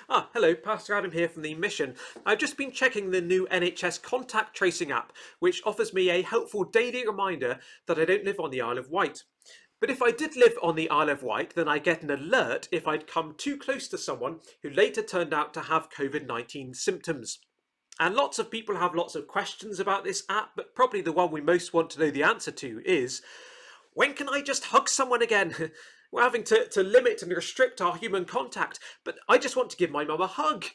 Hello, Pastor Adam here from the Mission. I've just been checking the new NHS contact tracing app, which offers me a helpful daily reminder that I don't live on the Isle of Wight. But if I did live on the Isle of Wight, then I get an alert if I'd come too close to someone who later turned out to have COVID-19 symptoms. And lots of people have lots of questions about this app, but probably the one we most want to know the answer to is, when can I just hug someone again? We're having to limit and restrict our human contact, but I just want to give my mum a hug.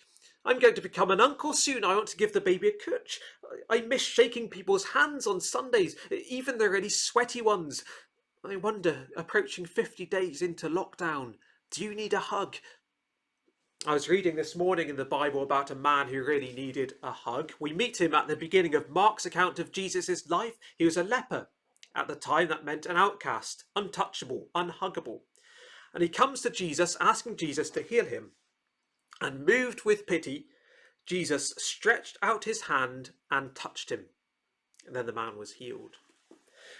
I'm going to become an uncle soon. I want to give the baby a cooch. I miss shaking people's hands on Sundays, even the really sweaty ones. I wonder, approaching 50 days into lockdown, do you need a hug? I was reading this morning in the Bible about a man who really needed a hug. We meet him at the beginning of Mark's account of Jesus' life. He was a leper. At the time, that meant an outcast, untouchable, unhuggable. And he comes to Jesus, asking Jesus to heal him. And moved with pity, Jesus stretched out his hand and touched him. And then the man was healed.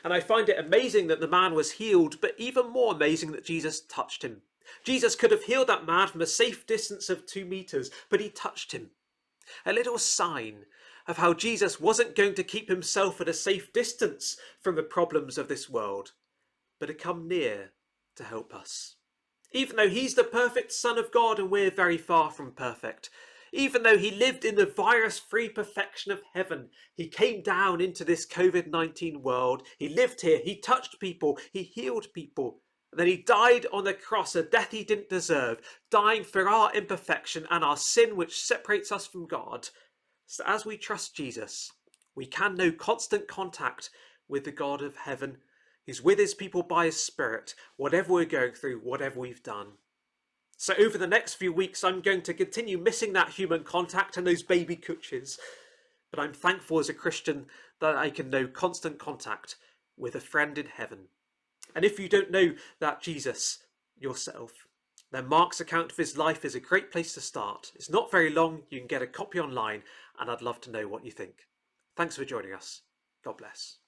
And I find it amazing that the man was healed, but even more amazing that Jesus touched him. Jesus could have healed that man from a safe distance of 2 meters, but he touched him. A little sign of how Jesus wasn't going to keep himself at a safe distance from the problems of this world, but to come near to help us. Even though he's the perfect Son of God and we're very far from perfect, even though he lived in the virus-free perfection of heaven, he came down into this COVID-19 world, he lived here, he touched people, he healed people, and then he died on the cross, a death he didn't deserve, dying for our imperfection and our sin which separates us from God. So as we trust Jesus, we can know constant contact with the God of heaven, who's with his people by his Spirit, whatever we're going through, whatever we've done. So over the next few weeks, I'm going to continue missing that human contact and those baby cooches. But I'm thankful as a Christian that I can know constant contact with a friend in heaven. And if you don't know that Jesus yourself, then Mark's account of his life is a great place to start. It's not very long. You can get a copy online, and I'd love to know what you think. Thanks for joining us. God bless.